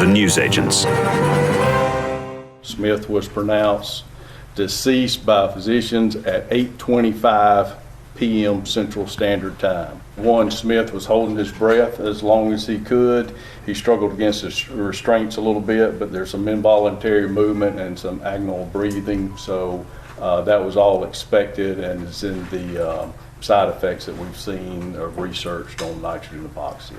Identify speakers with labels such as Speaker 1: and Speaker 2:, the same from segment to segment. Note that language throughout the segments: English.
Speaker 1: the newsagents.
Speaker 2: Smith was pronounced deceased by physicians at 8:25 p.m. Central Standard Time. Smith was holding his breath as long as he could. He struggled against his restraints a little bit, but there's some involuntary movement and some agonal breathing, so that was all expected and is in the side effects that we've seen or researched on nitrogen hypoxia.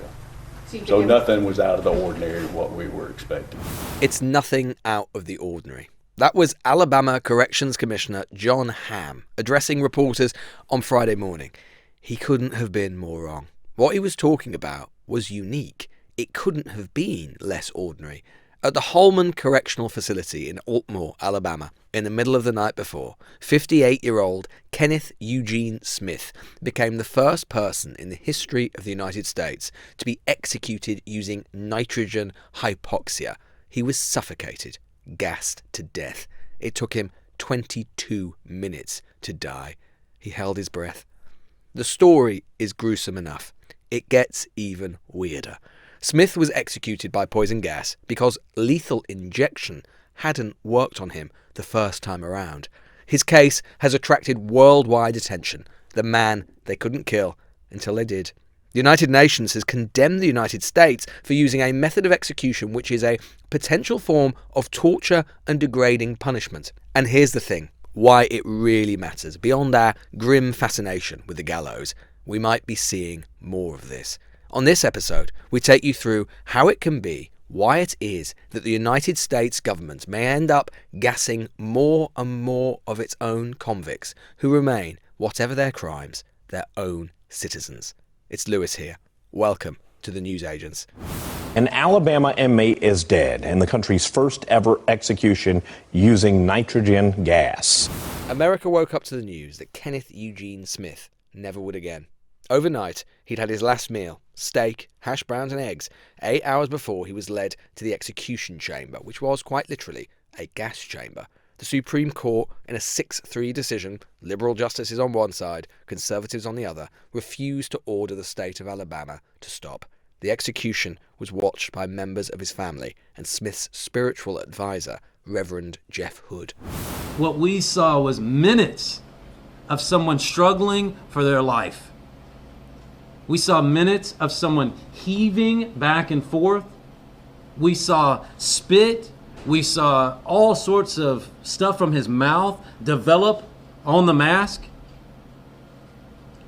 Speaker 2: So nothing was out of the ordinary what we were expecting.
Speaker 3: It's nothing out of the ordinary. That was Alabama Corrections Commissioner John Hamm addressing reporters on Friday morning. He couldn't have been more wrong. What he was talking about was unique. It couldn't have been less ordinary. At the Holman Correctional Facility in Altmore, Alabama, in the middle of the night before, 58-year-old Kenneth Eugene Smith became the first person in the history of the United States to be executed using nitrogen hypoxia. He was suffocated, gassed to death. It took him 22 minutes to die. He held his breath. The story is gruesome enough. It gets even weirder. Smith was executed by poison gas because lethal injection hadn't worked on him the first time around. His case has attracted worldwide attention. The man they couldn't kill until they did. The United Nations has condemned the United States for using a method of execution which is a potential form of torture and degrading punishment. And here's the thing, why it really matters. Beyond our grim fascination with the gallows, we might be seeing more of this. On this episode, we take you through how it can be, why it is that the United States government may end up gassing more and more of its own convicts who remain, whatever their crimes, their own citizens. It's Lewis here. Welcome to the News Agents.
Speaker 4: An Alabama inmate is dead in the country's first ever execution using nitrogen gas.
Speaker 3: America woke up to the news that Kenneth Eugene Smith never would again. Overnight, he'd had his last meal, steak, hash browns and eggs, 8 hours before he was led to the execution chamber, which was quite literally a gas chamber. The Supreme Court, in a 6-3 decision, liberal justices on one side, conservatives on the other, refused to order the state of Alabama to stop. The execution was watched by members of his family and Smith's spiritual advisor, Reverend Jeff Hood.
Speaker 5: What we saw was minutes of someone struggling for their life. We saw minutes of someone heaving back and forth. We saw spit. We saw all sorts of stuff from his mouth develop on the mask.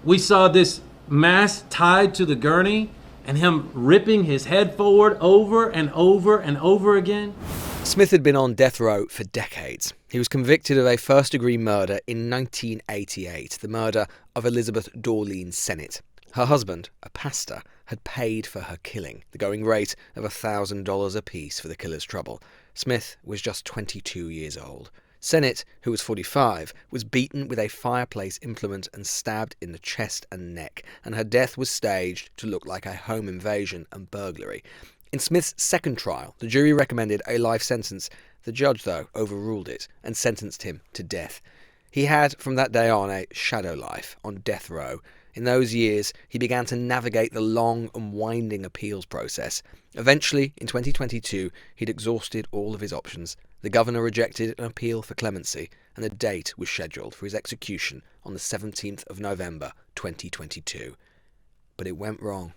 Speaker 5: We saw this mask tied to the gurney and him ripping his head forward over and over and over again.
Speaker 3: Smith had been on death row for decades. He was convicted of a first-degree murder in 1988, the murder of Elizabeth Dorleen Sennett. Her husband, a pastor, had paid for her killing, the going rate of $1,000 apiece for the killer's trouble. Smith was just 22 years old. Sennett, who was 45, was beaten with a fireplace implement and stabbed in the chest and neck, and her death was staged to look like a home invasion and burglary. In Smith's second trial, the jury recommended a life sentence. The judge, though, overruled it and sentenced him to death. He had, from that day on, a shadow life on death row. In those years, he began to navigate the long and winding appeals process. Eventually, in 2022, he'd exhausted all of his options. The governor rejected an appeal for clemency, and a date was scheduled for his execution on the 17th of November, 2022. But it went wrong.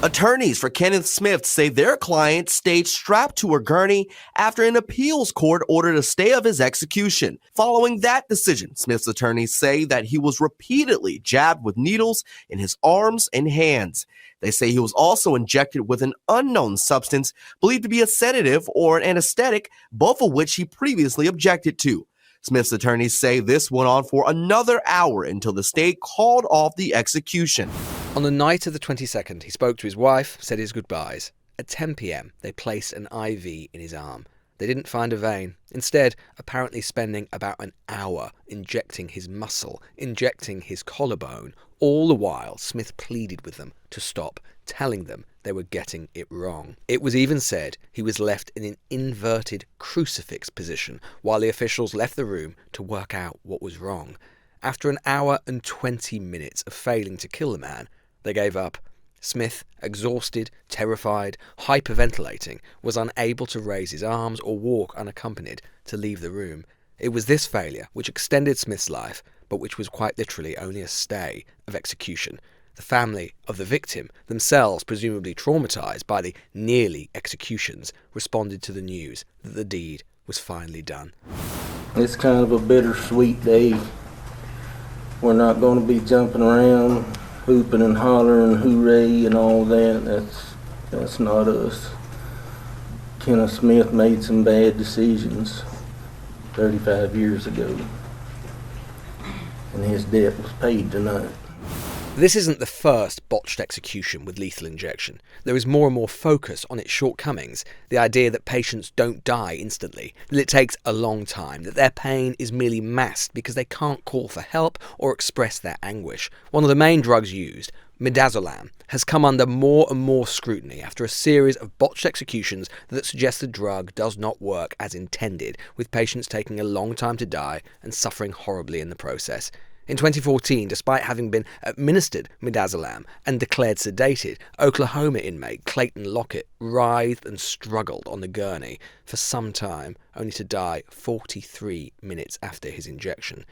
Speaker 6: Attorneys for Kenneth Smith say their client stayed strapped to a gurney after an appeals court ordered a stay of his execution. Following that decision, Smith's attorneys say that he was repeatedly jabbed with needles in his arms and hands. They say he was also injected with an unknown substance believed to be a sedative or an anesthetic, both of which he previously objected to. Smith's attorneys say this went on for another hour until the state called off the execution.
Speaker 3: On the night of the 22nd, he spoke to his wife, said his goodbyes. At 10 p.m, they placed an IV in his arm. They didn't find a vein. Instead, apparently spending about an hour injecting his muscle, injecting his collarbone. All the while, Smith pleaded with them to stop, telling them they were getting it wrong. It was even said he was left in an inverted crucifix position while the officials left the room to work out what was wrong. After an hour and 20 minutes of failing to kill the man, they gave up. Smith, exhausted, terrified, hyperventilating, was unable to raise his arms or walk unaccompanied to leave the room. It was this failure which extended Smith's life, but which was quite literally only a stay of execution. The family of the victim, themselves presumably traumatized by the nearly executions, responded to the news that the deed was finally done.
Speaker 1: It's kind of a bittersweet day. We're not going to be jumping around, hooping and hollering, hooray and all that. That's not us. Kenneth Smith made some bad decisions 35 years ago, and his debt was paid tonight.
Speaker 3: This isn't the first botched execution with lethal injection. There is more and more focus on its shortcomings, the idea that patients don't die instantly, that it takes a long time, that their pain is merely masked because they can't call for help or express their anguish. One of the main drugs used, midazolam, has come under more and more scrutiny after a series of botched executions that suggest the drug does not work as intended, with patients taking a long time to die and suffering horribly in the process. In 2014, despite having been administered midazolam and declared sedated, Oklahoma inmate Clayton Lockett writhed and struggled on the gurney for some time, only to die 43 minutes after his injection.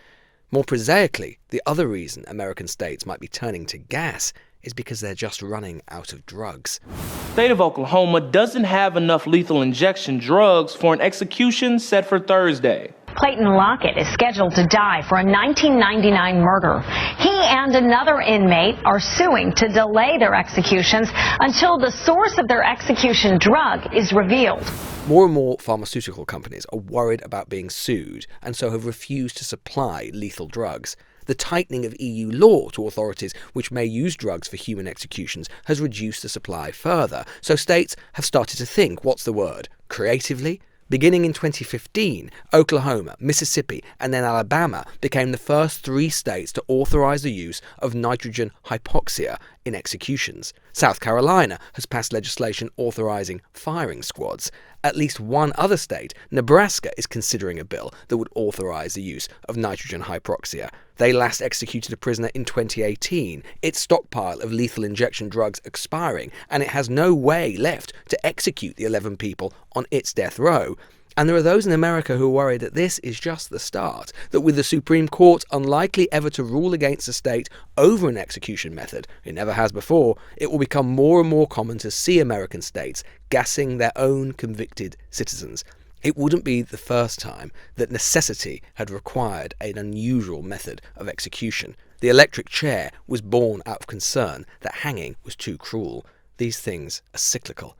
Speaker 3: More prosaically, the other reason American states might be turning to gas is because they're just running out of drugs.
Speaker 7: The state of Oklahoma doesn't have enough lethal injection drugs for an execution set for Thursday.
Speaker 8: Clayton Lockett is scheduled to die for a 1999 murder. He and another inmate are suing to delay their executions until the source of their execution drug is revealed.
Speaker 3: More and more pharmaceutical companies are worried about being sued and so have refused to supply lethal drugs. The tightening of EU law to authorities which may use drugs for human executions has reduced the supply further, so states have started to think, what's the word, creatively? Beginning in 2015, Oklahoma, Mississippi, and then Alabama became the first 3 states to authorize the use of nitrogen hypoxia in executions. South Carolina has passed legislation authorizing firing squads. At least one other state, Nebraska, is considering a bill that would authorize the use of nitrogen hypoxia. They last executed a prisoner in 2018, its stockpile of lethal injection drugs expiring, and it has no way left to execute the 11 people on its death row. And there are those in America who worry that this is just the start, that with the Supreme Court unlikely ever to rule against a state over an execution method, it never has before, it will become more and more common to see American states gassing their own convicted citizens. It wouldn't be the first time that necessity had required an unusual method of execution. The electric chair was born out of concern that hanging was too cruel. These things are cyclical.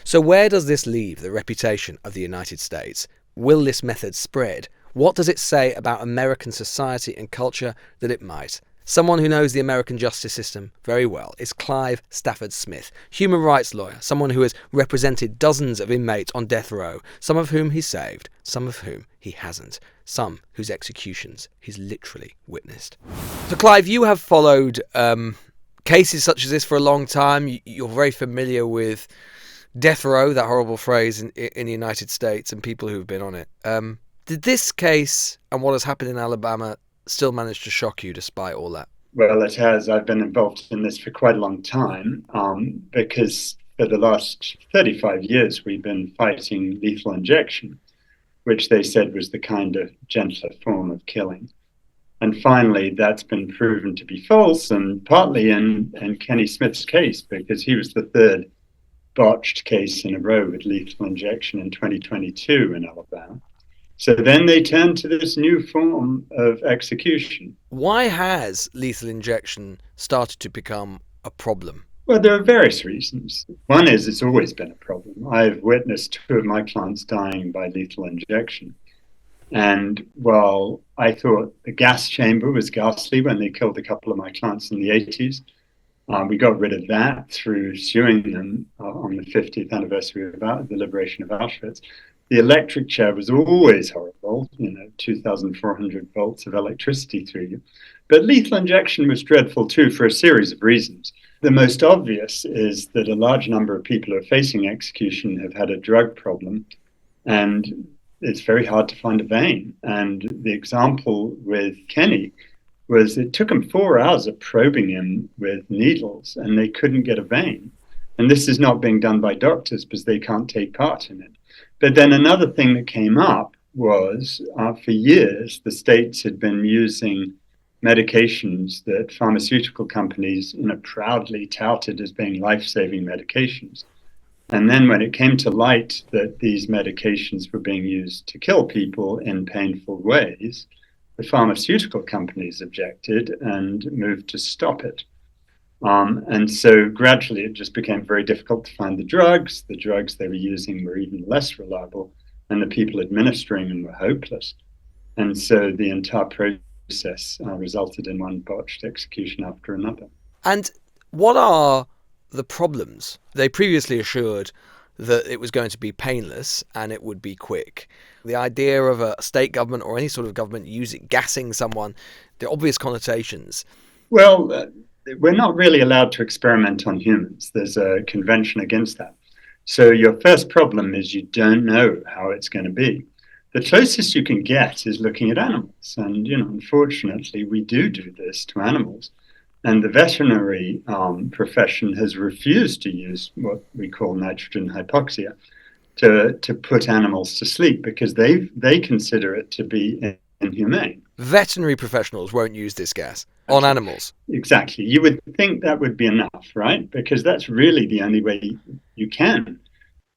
Speaker 3: So where does this leave the reputation of the United States? Will this method spread? What does it say about American society and culture that it might? Someone who knows the American justice system very well is Clive Stafford Smith, human rights lawyer, someone who has represented dozens of inmates on death row, some of whom he saved, some of whom he hasn't, some whose executions he's literally witnessed. So Clive, you have followed cases such as this for a long time. You're very familiar with death row, that horrible phrase in the United States, and people who've been on it. Did this case and what has happened in Alabama still manage to shock you despite all that?
Speaker 9: Well, it has. I've been involved in this for quite a long time because for the last 35 years we've been fighting lethal injection, which they said was the kind of gentler form of killing. And finally, that's been proven to be false, and partly in Kenny Smith's case, because he was the third botched case in a row with lethal injection in 2022 in Alabama. So then they turned to this new form of execution.
Speaker 3: Why has lethal injection started to become a problem?
Speaker 9: Well, there are various reasons. One is it's always been a problem. I've witnessed 2 of my clients dying by lethal injection. And while I thought the gas chamber was ghastly when they killed a couple of my clients in the 80s, we got rid of that through suing them on the 50th anniversary of the liberation of Auschwitz. The electric chair was always horrible, 2,400 volts of electricity through you. But lethal injection was dreadful too for a series of reasons. The most obvious is that a large number of people who are facing execution have had a drug problem, and it's very hard to find a vein. And the example with Kenny was it took them 4 hours of probing him with needles, and they couldn't get a vein. And this is not being done by doctors because they can't take part in it. But then another thing that came up was for years, the states had been using medications that pharmaceutical companies proudly touted as being life-saving medications. And then when it came to light that these medications were being used to kill people in painful ways, the pharmaceutical companies objected and moved to stop it. And so gradually it just became very difficult to find the drugs. The drugs they were using were even less reliable, and the people administering them were hopeless. And so the entire process resulted in one botched execution after another.
Speaker 3: And what are the problems? They previously assured that it was going to be painless and it would be quick. The idea of a state government or any sort of government gassing someone, the obvious connotations.
Speaker 9: Well, we're not really allowed to experiment on humans. There's a convention against that. So your first problem is you don't know how it's going to be. The closest you can get is looking at animals. And, unfortunately, we do this to animals. And the veterinary profession has refused to use what we call nitrogen hypoxia to put animals to sleep because they consider it to be inhumane.
Speaker 3: Veterinary professionals won't use this gas on animals.
Speaker 9: Exactly. You would think that would be enough, right? Because that's really the only way you can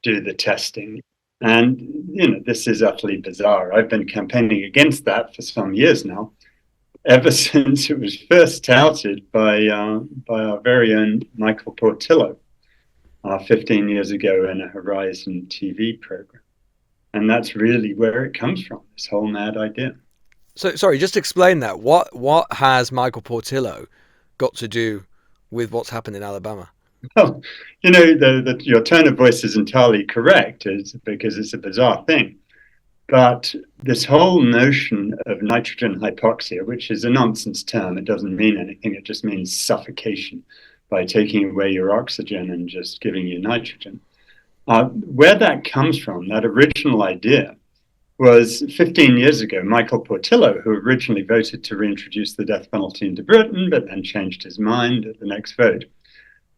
Speaker 9: do the testing. And, this is utterly bizarre. I've been campaigning against that for some years now, ever since it was first touted by our very own Michael Portillo 15 years ago in a Horizon TV program. And that's really where it comes from, this whole mad idea.
Speaker 3: So, sorry, just explain that. What has Michael Portillo got to do with what's happened in Alabama?
Speaker 9: Well, your tone of voice is entirely correct, because it's a bizarre thing. But this whole notion of nitrogen hypoxia, which is a nonsense term, it doesn't mean anything. It just means suffocation by taking away your oxygen and just giving you nitrogen. Where that comes from, that original idea, was 15 years ago, Michael Portillo, who originally voted to reintroduce the death penalty into Britain, but then changed his mind at the next vote,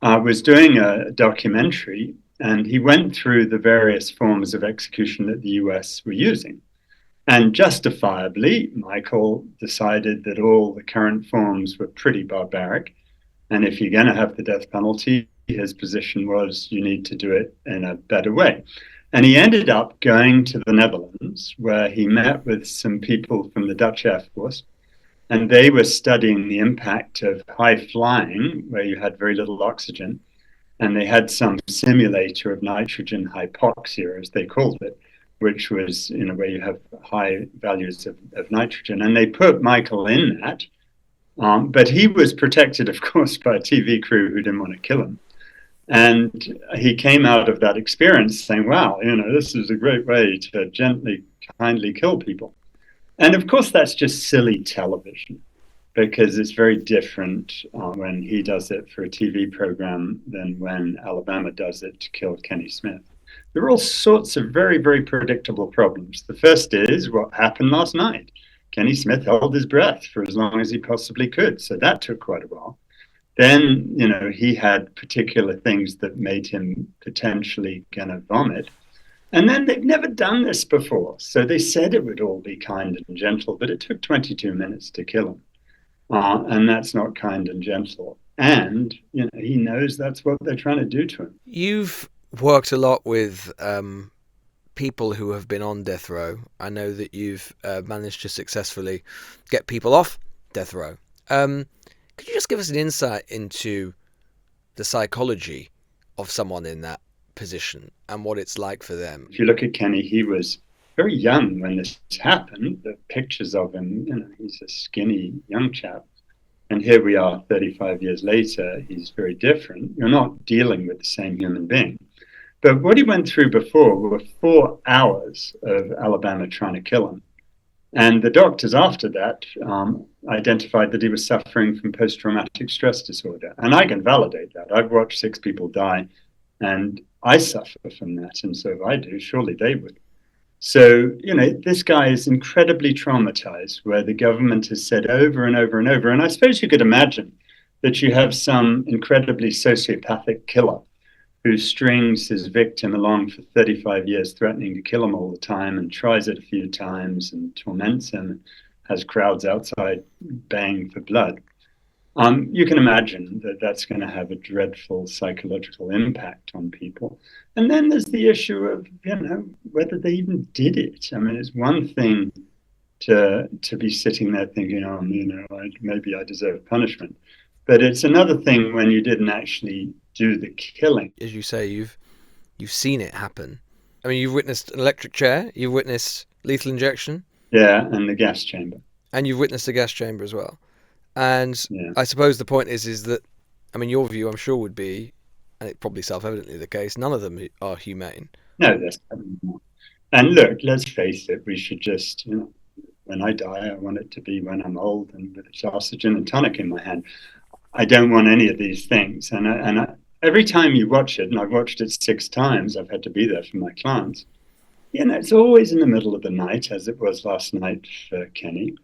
Speaker 9: was doing a documentary, and he went through the various forms of execution that the US were using. And justifiably, Michael decided that all the current forms were pretty barbaric. And if you're going to have the death penalty, his position was you need to do it in a better way. And he ended up going to the Netherlands, where he met with some people from the Dutch Air Force, and they were studying the impact of high flying, where you had very little oxygen, and they had some simulator of nitrogen hypoxia, as they called it, which was, where you have high values of nitrogen. And they put Michael in that, but he was protected, of course, by a TV crew who didn't want to kill him. And he came out of that experience saying, wow, this is a great way to gently, kindly kill people. And of course, that's just silly television, because it's very different when he does it for a TV program than when Alabama does it to kill Kenny Smith. There are all sorts of very, very predictable problems. The first is what happened last night. Kenny Smith held his breath for as long as he possibly could. So that took quite a while. Then, he had particular things that made him potentially going to vomit. And then they've never done this before. So they said it would all be kind and gentle, but it took 22 minutes to kill him. And that's not kind and gentle. And, he knows that's what they're trying to do to him.
Speaker 3: You've worked a lot with people who have been on death row. I know that you've managed to successfully get people off death row. Could you just give us an insight into the psychology of someone in that position and what it's like for them?
Speaker 9: If you look at Kenny, he was very young when this happened. The pictures of him, he's a skinny young chap. And here we are 35 years later, he's very different. You're not dealing with the same human being. But what he went through before were 4 hours of Alabama trying to kill him. And the doctors after that identified that he was suffering from post-traumatic stress disorder. And I can validate that. I've watched 6 people die, and I suffer from that. And so if I do, surely they would. So, this guy is incredibly traumatized, where the government has said over and over and over. And I suppose you could imagine that you have some incredibly sociopathic killer who strings his victim along for 35 years, threatening to kill him all the time, and tries it a few times and torments him, has crowds outside baying for blood. You can imagine that that's going to have a dreadful psychological impact on people. And then there's the issue of, whether they even did it. I mean, it's one thing to be sitting there thinking, maybe I deserve punishment. But it's another thing when you didn't actually do the killing.
Speaker 3: As you say, you've seen it happen. I mean, you've witnessed an electric chair, you've witnessed lethal injection.
Speaker 9: Yeah, and the gas chamber.
Speaker 3: And you've witnessed a gas chamber as well. And
Speaker 9: yeah.
Speaker 3: I suppose the point is that, I mean, your view, I'm sure, would be, and it's probably self-evidently the case, none of them are humane.
Speaker 9: No, that's not. And look, let's face it, we should just, when I die, I want it to be when I'm old and with a glass of gin and tonic in my hand. I don't want any of these things. And every time you watch it, and I've watched it 6 times, I've had to be there for my clients, it's always in the middle of the night, as it was last night for Kenny.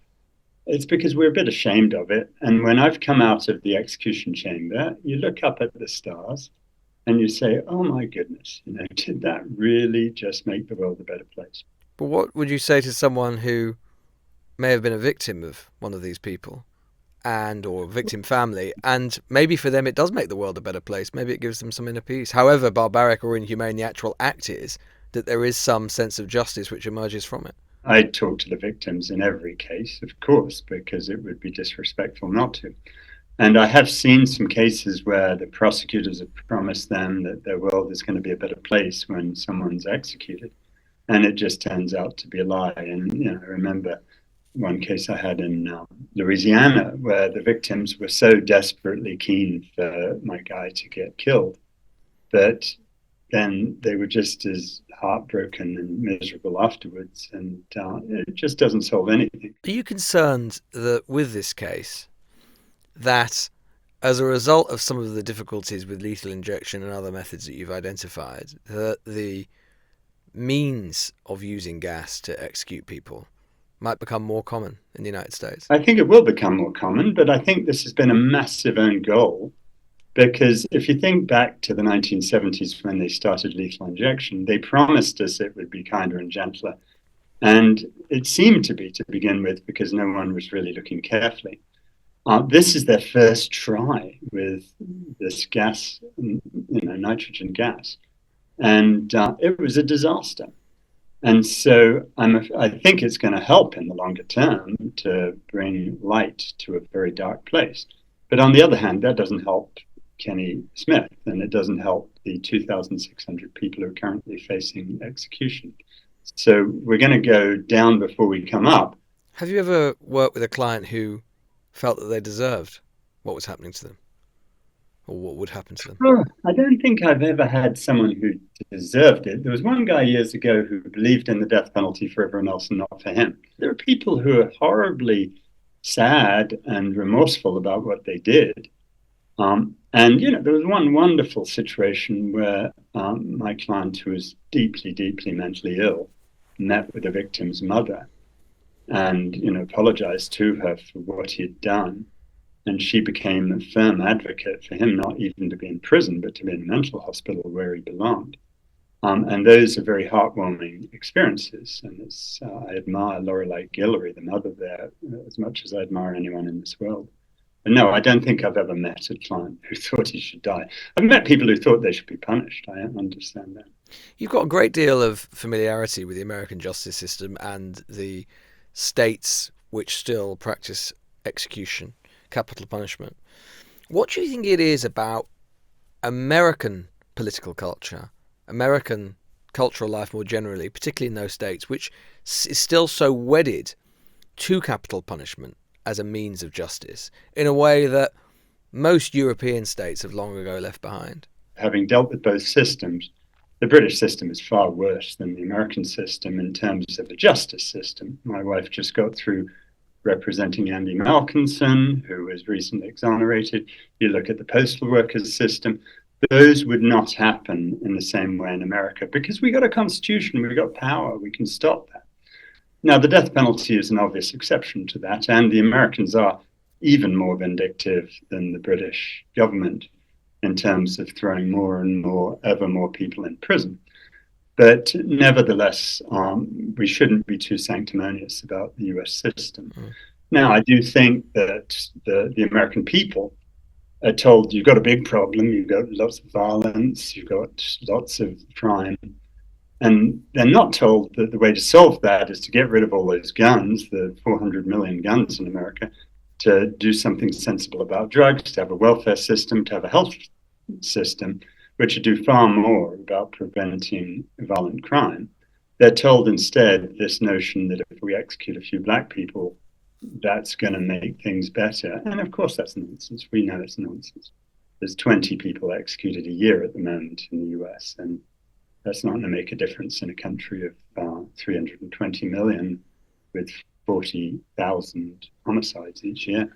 Speaker 9: It's because we're a bit ashamed of it. And when I've come out of the execution chamber, you look up at the stars and you say, oh my goodness, did that really just make the world a better place?
Speaker 3: But what would you say to someone who may have been a victim of one of these people or victim family, and maybe for them it does make the world a better place? Maybe it gives them some inner peace. However barbaric or inhumane the actual act is, that there is some sense of justice which emerges from it.
Speaker 9: I talk to the victims in every case, of course, because it would be disrespectful not to. And I have seen some cases where the prosecutors have promised them that their world is going to be a better place when someone's executed. And it just turns out to be a lie. And, I remember one case I had in Louisiana where the victims were so desperately keen for my guy to get killed that then they were just as heartbroken and miserable afterwards, and it just doesn't solve anything.
Speaker 3: Are you concerned that with this case, that as a result of some of the difficulties with lethal injection and other methods that you've identified, that the means of using gas to execute people might become more common in the United States?
Speaker 9: I think it will become more common, but I think this has been a massive own goal. Because if you think back to the 1970s when they started lethal injection, they promised us it would be kinder and gentler. And it seemed to be to begin with, because no one was really looking carefully. This is their first try with this gas, nitrogen gas. And it was a disaster. And so I think it's going to help in the longer term to bring light to a very dark place. But on the other hand, that doesn't help Kenny Smith, and it doesn't help the 2,600 people who are currently facing execution. So we're going to go down before we come up.
Speaker 3: Have you ever worked with a client who felt that they deserved what was happening to them, or what would happen to them?
Speaker 9: Oh, I don't think I've ever had someone who deserved it. There was one guy years ago who believed in the death penalty for everyone else and not for him. There are people who are horribly sad and remorseful about what they did. And there was one wonderful situation where my client, who was deeply, deeply mentally ill, met with the victim's mother and, apologized to her for what he had done. And she became a firm advocate for him not even to be in prison, but to be in a mental hospital where he belonged. And those are very heartwarming experiences. And I admire Lorelei Guillory, the mother there, as much as I admire anyone in this world. But no, I don't think I've ever met a client who thought he should die. I've met people who thought they should be punished. I understand that.
Speaker 3: You've got a great deal of familiarity with the American justice system and the states which still practice execution, capital punishment. What do you think it is about American political culture, American cultural life more generally, particularly in those states, which is still so wedded to capital punishment as a means of justice in a way that most European states have long ago left behind?
Speaker 9: Having dealt with both systems, the British system is far worse than the American system in terms of the justice system. My wife just got through representing Andy Malkinson, who was recently exonerated. You look at the postal workers system. Those would not happen in the same way in America because we got a constitution, we got power, we can stop that. Now, the death penalty is an obvious exception to that, and the Americans are even more vindictive than the British government in terms of throwing more and more, ever more people in prison. But nevertheless, we shouldn't be too sanctimonious about the US system. Now, I do think that the American people are told you've got a big problem, you've got lots of violence, you've got lots of crime. And they're not told that the way to solve that is to get rid of all those guns, the 400 million guns in America, to do something sensible about drugs, to have a welfare system, to have a health system, which would do far more about preventing violent crime. They're told instead this notion that if we execute a few black people, that's going to make things better. And of course, that's nonsense. We know it's nonsense. There's 20 people executed a year at the moment in the US, and that's not going to make a difference in a country of 320 million with 40,000 homicides each year.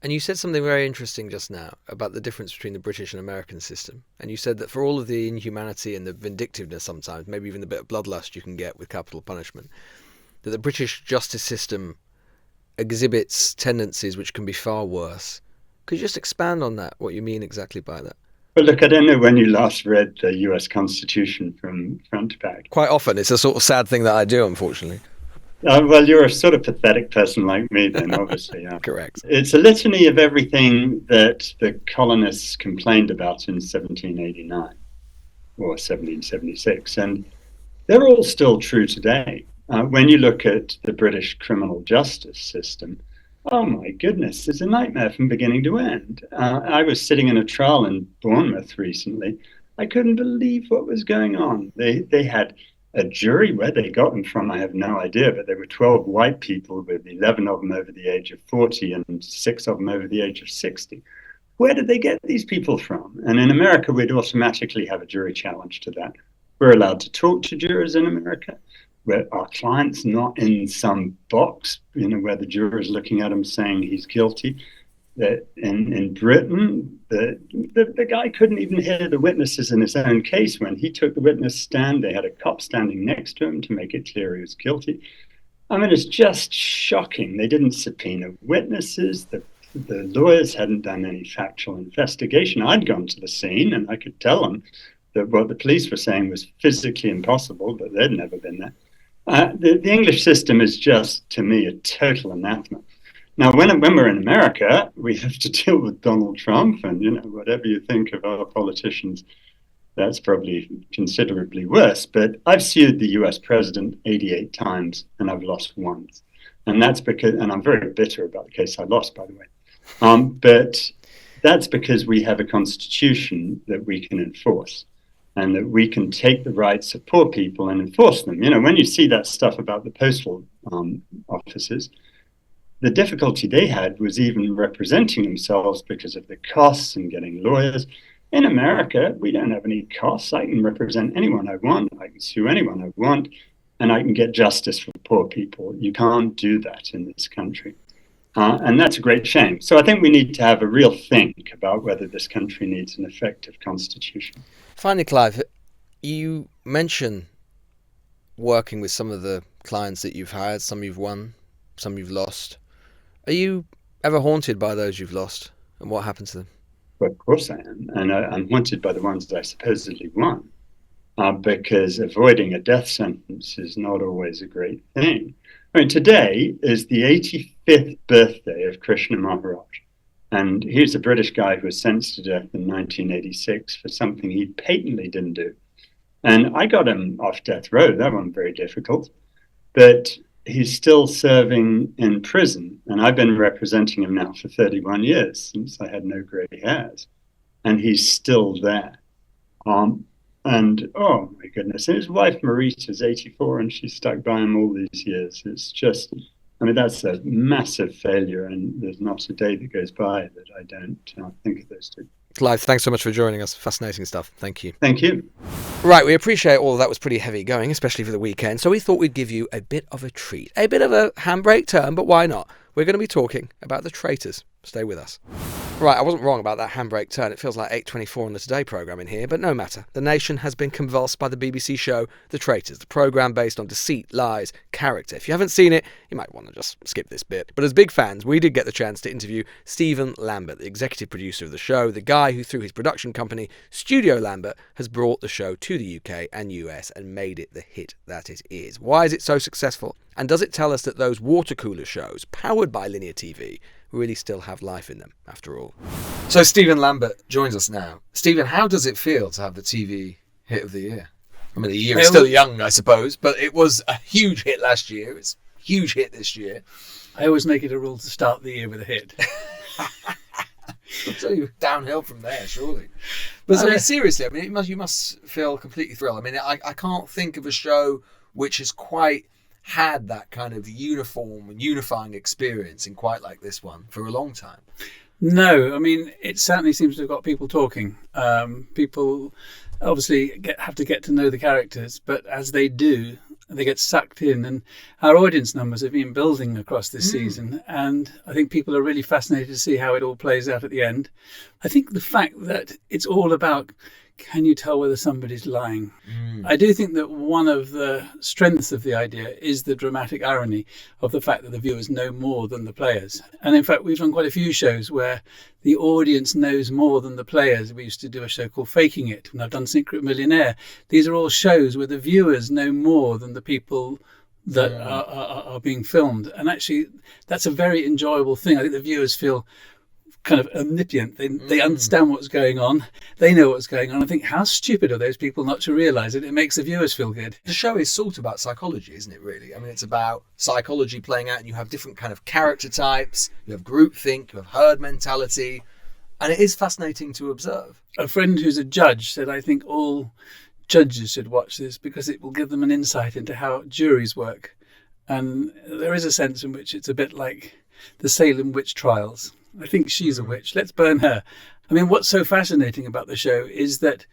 Speaker 3: And you said something very interesting just now about the difference between the British and American system. And you said that for all of the inhumanity and the vindictiveness sometimes, maybe even the bit of bloodlust you can get with capital punishment, that the British justice system exhibits tendencies which can be far worse. Could you just expand on that, what you mean exactly by that?
Speaker 9: Well, look, I don't know when you last read the US Constitution from front to back.
Speaker 3: Quite often. It's a sort of sad thing that I do, unfortunately.
Speaker 9: Well, you're a sort of pathetic person like me then, obviously.
Speaker 3: Correct.
Speaker 9: It's a litany of everything that the colonists complained about in 1789 or 1776. And they're all still true today. When you look at the British criminal justice system, oh my goodness, it's a nightmare from beginning to end. I was sitting in a trial in Bournemouth recently. I couldn't believe what was going on. They had a jury. Where they got them from, I have no idea, but there were 12 white people with 11 of them over the age of 40 and 6 of them over the age of 60. Where did they get these people from? And in America, we'd automatically have a jury challenge to that. We're allowed to talk to jurors in America. Where our client's not in some box, where the juror is looking at him saying he's guilty. That in Britain, the guy couldn't even hear the witnesses in his own case. When he took the witness stand, they had a cop standing next to him to make it clear he was guilty. I mean, it's just shocking. They didn't subpoena witnesses. The lawyers hadn't done any factual investigation. I'd gone to the scene and I could tell them that what the police were saying was physically impossible, but they'd never been there. The English system is just, to me, a total anathema. Now, when we're in America, we have to deal with Donald Trump, and whatever you think of our politicians, that's probably considerably worse. But I've sued the U.S. president 88 times, and I've lost once, and that's because, and I'm very bitter about the case I lost, by the way. But that's because we have a constitution that we can enforce, and that we can take the rights of poor people and enforce them. When you see that stuff about the postal offices, the difficulty they had was even representing themselves because of the costs and getting lawyers. In America, we don't have any costs. I can represent anyone I want. I can sue anyone I want, and I can get justice for poor people. You can't do that in this country. And that's a great shame. So I think we need to have a real think about whether this country needs an effective constitution.
Speaker 3: Finally, Clive, you mention working with some of the clients that you've hired, some you've won, some you've lost. Are you ever haunted by those you've lost, and what happened to them?
Speaker 9: Well, of course I am. And I'm haunted by the ones that I supposedly won, because avoiding a death sentence is not always a great thing. I mean, today is the 85th birthday of Krishna Maharaj. And he's a British guy who was sentenced to death in 1986 for something he patently didn't do. And I got him off death row. That wasn't very difficult. But he's still serving in prison. And I've been representing him now for 31 years, since I had no gray hairs. And he's still there. And oh my goodness, and his wife Marita's 84 and she's stuck by him all these years. It's just, I mean, that's a massive failure, and there's not a day that goes by that I don't think of those two.
Speaker 3: Clive, thanks so much for joining us. Fascinating stuff. Thank you.
Speaker 9: Thank you.
Speaker 3: Right, we appreciate all of that. Was pretty heavy going, especially for the weekend. So we thought we'd give you a bit of a treat, a bit of a handbrake turn, but why not? We're going to be talking about the Traitors. Stay with us. Right, I wasn't wrong about that handbrake turn. It feels like 8:24 on the Today programme in here, but no matter. The nation has been convulsed by the BBC show The Traitors, the programme based on deceit, lies, character. If you haven't seen it, you might want to just skip this bit. But as big fans, we did get the chance to interview Stephen Lambert, the executive producer of the show, the guy who, through his production company, Studio Lambert, has brought the show to the UK and US and made it the hit that it is. Why is it so successful? And does it tell us that those water cooler shows, powered by linear TV, really still have life in them, after all? So Stephen Lambert joins us now. Stephen, how does it feel to have the TV hit of the year? I mean, the year is still young, I suppose, but it was a huge hit last year. It's a huge hit this year.
Speaker 10: I always make it a rule to start the year with a hit.
Speaker 3: So you're downhill from there, surely. But I mean, seriously, I mean, you must feel completely thrilled. I mean, I can't think of a show which has quite had that kind of uniform and unifying experience in quite like this one for a long time.
Speaker 10: No, I mean, it certainly seems to have got people talking. People obviously have to get to know the characters, but as they do, they get sucked in. And our audience numbers have been building across this season. And I think people are really fascinated to see how it all plays out at the end. I think the fact that it's all about, can you tell whether somebody's lying? I do think that one of the strengths of the idea is the dramatic irony of the fact that the viewers know more than the players. And in fact, we've done quite a few shows where the audience knows more than the players. We used to do a show called Faking It, and I've done Secret Millionaire. These are all shows where the viewers know more than the people that are being filmed. And actually, that's a very enjoyable thing. I think the viewers feel kind of omniscient. They understand what's going on. They know what's going on. I think, how stupid are those people not to realise it? It makes the viewers feel good.
Speaker 3: The show is sort of about psychology, isn't it, really? I mean, it's about psychology playing out, and you have different kind of character types. You have groupthink, you have herd mentality, and it is fascinating to observe.
Speaker 10: A friend who's a judge said, I think all judges should watch this because it will give them an insight into how juries work. And there is a sense in which it's a bit like the Salem witch trials. I think she's a witch. Let's burn her. I mean, what's so fascinating about the show is that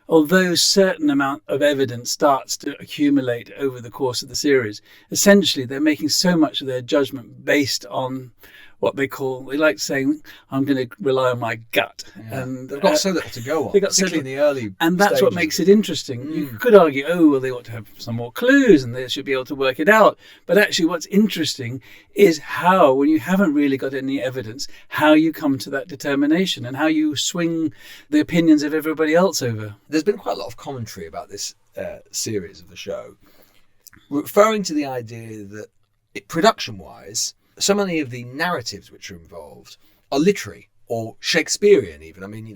Speaker 10: although a certain amount of evidence starts to accumulate over the course of the series, essentially they're making so much of their judgment based on what they like saying, I'm going to rely on my gut.
Speaker 3: Yeah.
Speaker 10: And
Speaker 3: they've got so little to go on, particularly in the early
Speaker 10: and that's
Speaker 3: stages.
Speaker 10: What makes it interesting. You could argue, they ought to have some more clues and they should be able to work it out. But actually what's interesting is how, when you haven't really got any evidence, how you come to that determination and how you swing the opinions of everybody else over.
Speaker 3: There's been quite a lot of commentary about this series of the show, referring to the idea that production-wise, so many of the narratives which are involved are literary or Shakespearean even. I mean,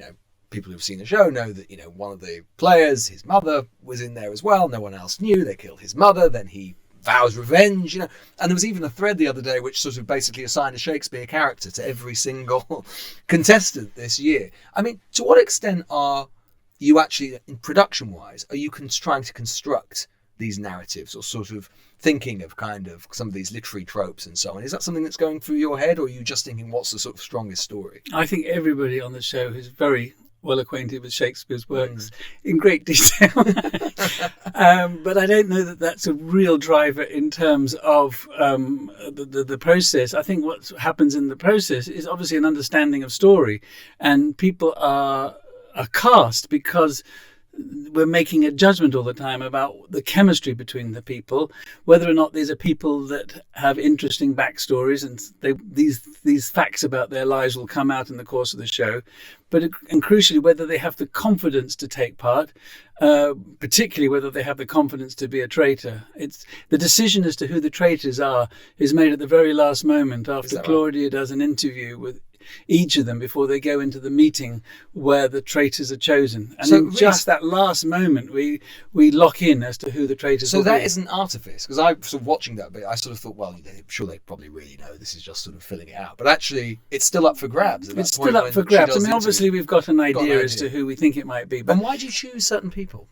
Speaker 3: people who've seen the show know that, one of the players, his mother was in there as well. No one else knew. They killed his mother. Then he vows revenge, And there was even a thread the other day which sort of basically assigned a Shakespeare character to every single contestant this year. I mean, to what extent are you actually, in production-wise, are you trying to construct these narratives or sort of thinking of kind of some of these literary tropes and so on? Is that something that's going through your head, or are you just thinking what's the sort of strongest story?
Speaker 10: I think everybody on the show is very well acquainted with Shakespeare's works in great detail. But I don't know that that's a real driver in terms of the process. I think what happens in the process is obviously an understanding of story, and people are cast because we're making a judgment all the time about the chemistry between the people, whether or not these are people that have interesting backstories, and these facts about their lives will come out in the course of the show, and crucially whether they have the confidence to take part, particularly whether they have the confidence to be a traitor. It's the decision as to who the traitors are is made at the very last moment after Claudia does an interview with each of them before they go into the meeting where the traitors are chosen. And so in just that last moment, we lock in as to who the traitors will be. So
Speaker 3: that isn't artifice, because I sort of watching that bit, I sort of thought, well, I'm sure they probably really know this is just sort of filling it out. But actually, it's still up for grabs.
Speaker 10: It's still up for grabs. I mean, obviously, we've got an idea as to who we think it might be. But
Speaker 3: and why do you choose certain people?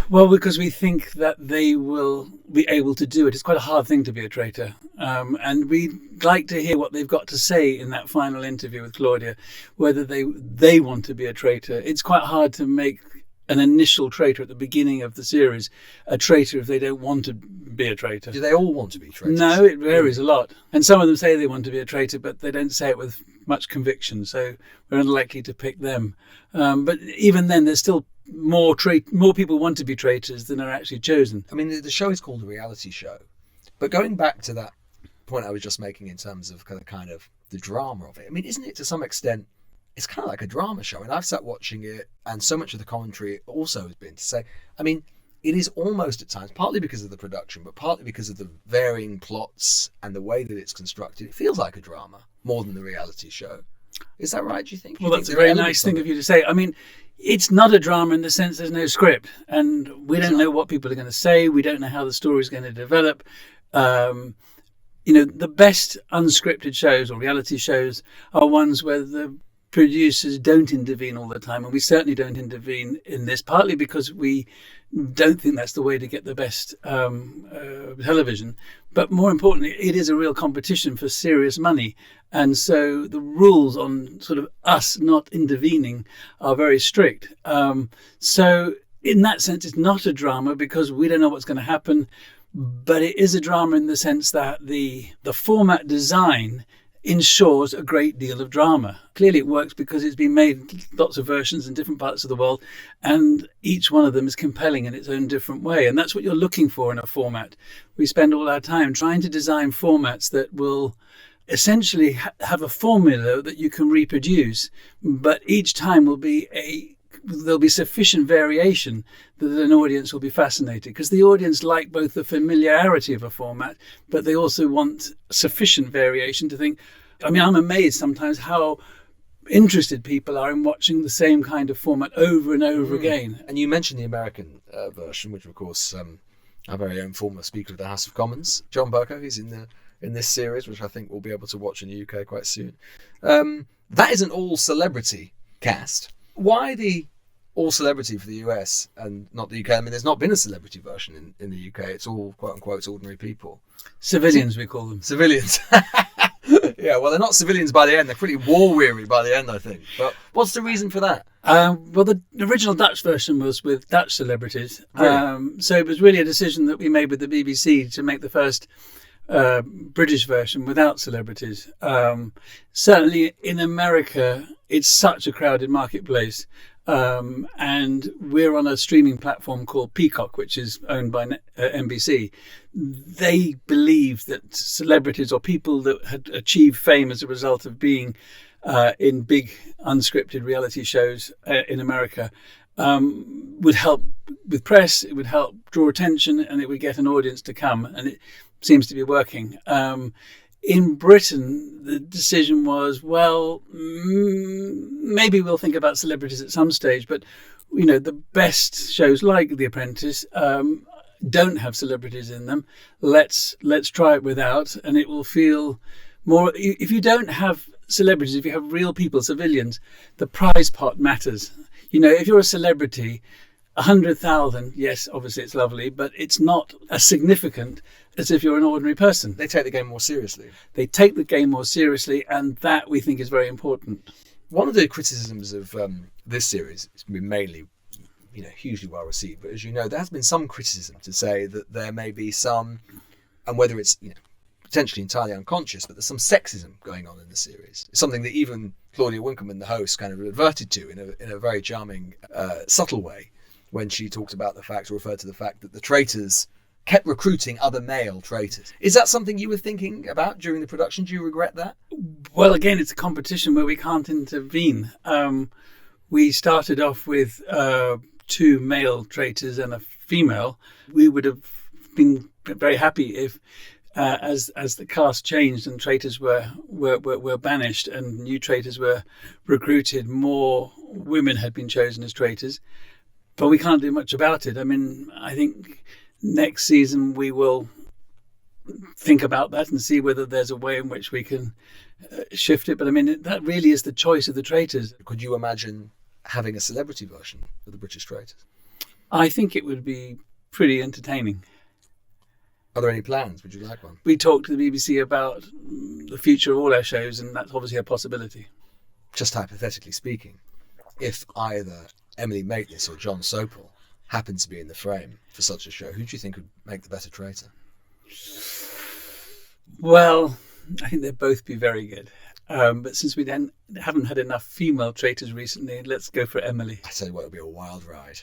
Speaker 10: Well, because we think that they will be able to do it. It's quite a hard thing to be a traitor. And we'd like to hear what they've got to say in that final interview with Claudia, whether they want to be a traitor. It's quite hard to make an initial traitor at the beginning of the series a traitor if they don't want to be a traitor.
Speaker 3: Do they all want to be traitors?
Speaker 10: No, it varies a lot. And some of them say they want to be a traitor, but they don't say it with much conviction, so we're unlikely to pick them. But even then, there's still more people want to be traitors than are actually chosen.
Speaker 3: I mean, the show is called a reality show, but going back to that point I was just making in terms of kind of the drama of it, I mean, isn't it to some extent, it's kind of like a drama show? And I've sat watching it, and so much of the commentary also has been to say, I mean, it is almost at times, partly because of the production, but partly because of the varying plots and the way that it's constructed, it feels like a drama more than the reality show. Is that right, do you think?
Speaker 10: Well, that's a very nice thing of you to say. I mean, it's not a drama in the sense there's no script, and we don't know what people are going to say. We don't know how the story is going to develop. The best unscripted shows or reality shows are ones where the producers don't intervene all the time, and we certainly don't intervene in this, partly because we don't think that's the way to get the best television, but more importantly, it is a real competition for serious money, and so the rules on sort of us not intervening are very strict. So in that sense, it's not a drama because we don't know what's going to happen, but it is a drama in the sense that the format design ensures a great deal of drama. Clearly it works because it's been made lots of versions in different parts of the world, and each one of them is compelling in its own different way, and that's what you're looking for in a format. We spend all our time trying to design formats that will essentially have a formula that you can reproduce, but each time there'll be sufficient variation that an audience will be fascinated, because the audience like both the familiarity of a format, but they also want sufficient variation to think. I mean, I'm amazed sometimes how interested people are in watching the same kind of format over and over again.
Speaker 3: And you mentioned the American version, which of course our very own former Speaker of the House of Commons, John Bercow, he's in this series, which I think we'll be able to watch in the UK quite soon. That is an all celebrity cast. Why the all celebrity for the US and not the UK? I mean, there's not been a celebrity version in the UK. It's all quote unquote ordinary people.
Speaker 10: Civilians, we call them.
Speaker 3: Civilians. Yeah, well, they're not civilians by the end. They're pretty war weary by the end, I think. But what's the reason for that?
Speaker 10: Well, the original Dutch version was with Dutch celebrities.
Speaker 3: Really?
Speaker 10: So it was really a decision that we made with the BBC to make the first British version without celebrities. Certainly in America, it's such a crowded marketplace. And we're on a streaming platform called Peacock, which is owned by NBC. They believe that celebrities or people that had achieved fame as a result of being in big unscripted reality shows in America would help with press, it would help draw attention, and it would get an audience to come. And it seems to be working. In Britain, the decision was, well, maybe we'll think about celebrities at some stage, but the best shows like The Apprentice don't have celebrities in them. Let's try it without, and it will feel more. If you don't have celebrities, if you have real people, civilians, the prize pot matters. If you're a celebrity, 100,000, yes, obviously it's lovely, but it's not as significant as if you're an ordinary person.
Speaker 3: They take the game more seriously.
Speaker 10: They take the game more seriously, and that we think is very important.
Speaker 3: One of the criticisms of this series, it's been mainly, hugely well received, but as you know, there has been some criticism to say that there may be some, and whether it's potentially entirely unconscious, but there's some sexism going on in the series. It's something that even Claudia Winkleman, the host, kind of adverted to in a very charming, subtle way, when she talked about the fact, or referred to the fact, that the traitors kept recruiting other male traitors. Is that something you were thinking about during the production? Do you regret that?
Speaker 10: Well, again, it's a competition where we can't intervene. We started off with 2 male traitors and a female. We would have been very happy if, as the cast changed and traitors were banished and new traitors were recruited, more women had been chosen as traitors. But we can't do much about it. I mean, I think next season we will think about that and see whether there's a way in which we can shift it. But I mean, that really is the choice of the traitors.
Speaker 3: Could you imagine having a celebrity version of the British Traitors?
Speaker 10: I think it would be pretty entertaining.
Speaker 3: Are there any plans? Would you like one?
Speaker 10: We talked to the BBC about the future of all our shows, and that's obviously a possibility.
Speaker 3: Just hypothetically speaking, if either Emily Maitlis or John Sopel happened to be in the frame for such a show, who do you think would make the better traitor?
Speaker 10: Well, I think they'd both be very good. But since we then haven't had enough female traitors recently, let's go for Emily.
Speaker 3: I tell you what, it'll be a wild ride.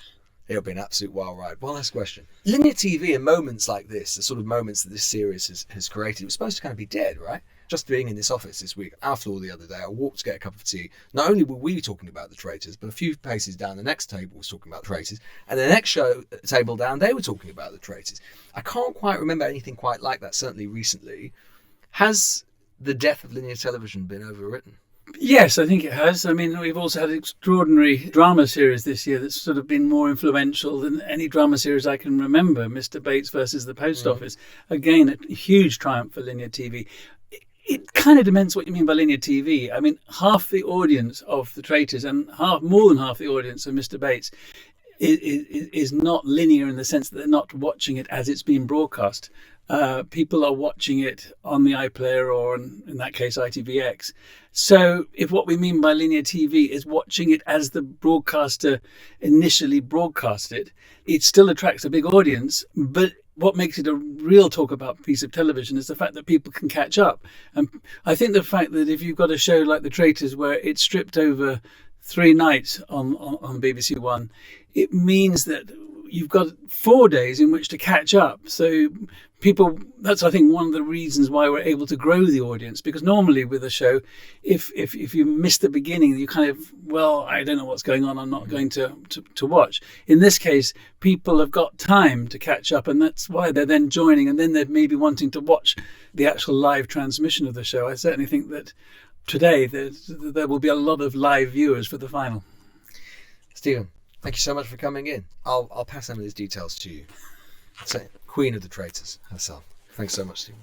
Speaker 3: It'll be an absolute wild ride. One last question. Linear TV and moments like this, the sort of moments that this series has created, it was supposed to kind of be dead, right? Just being in this office this week, our floor the other day, I walked to get a cup of tea. Not only were we talking about the Traitors, but a few paces down, the next table was talking about the Traitors, and the next table down, they were talking about the Traitors. I can't quite remember anything quite like that, certainly recently. Has the death of linear television been overwritten?
Speaker 10: Yes, I think it has. I mean, we've also had an extraordinary drama series this year that's sort of been more influential than any drama series I can remember. Mr. Bates versus the Post Office. Again, a huge triumph for linear TV. It kind of depends what you mean by linear TV. I mean, half the audience of the Traitors and more than half the audience of Mr. Bates is not linear in the sense that they're not watching it as it's being broadcast. People are watching it on the iPlayer or, in that case, ITVX. So if what we mean by linear TV is watching it as the broadcaster initially broadcast it, it still attracts a big audience. But what makes it a real talk about piece of television is the fact that people can catch up. And I think the fact that if you've got a show like The Traitors where it's stripped over 3 nights on BBC One, it means that you've got 4 days in which to catch up. So people, that's, I think, one of the reasons why we're able to grow the audience, because normally with a show, if you miss the beginning, you kind of, well, I don't know what's going on, I'm not going to watch. In this case, people have got time to catch up, and that's why they're then joining, and then they're maybe wanting to watch the actual live transmission of the show. I certainly think that today there will be a lot of live viewers for the final.
Speaker 3: Stephen, thank you so much for coming in. I'll pass some of these details to you. So, Queen of the Traitors herself. Thanks so much, Stephen.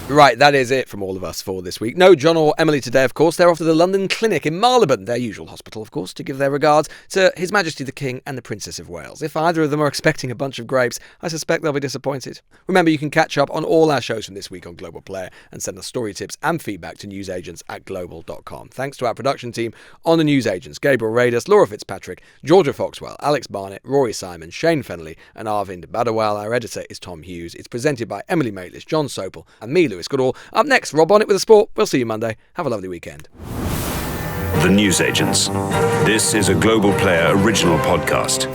Speaker 3: Right, that is it from all of us for this week. No John or Emily today, of course. They're off to the London Clinic in Marylebone, their usual hospital, of course, to give their regards to His Majesty the King and the Princess of Wales. If either of them are expecting a bunch of grapes, I suspect they'll be disappointed. Remember, you can catch up on all our shows from this week on Global Player and send us story tips and feedback to newsagents@global.com. Thanks to our production team on the Newsagents: Gabriel Radis, Laura Fitzpatrick, Georgia Foxwell, Alex Barnett, Rory Simon, Shane Fennelly, and Arvind Badawal. Our editor is Tom Hughes. It's presented by Emily Maitlis, John Sopel, and me, Lewis Goodall. Up next, Rob Bonnet with the sport. We'll see you Monday. Have a lovely weekend.
Speaker 11: The Newsagents. This is a Global Player original podcast.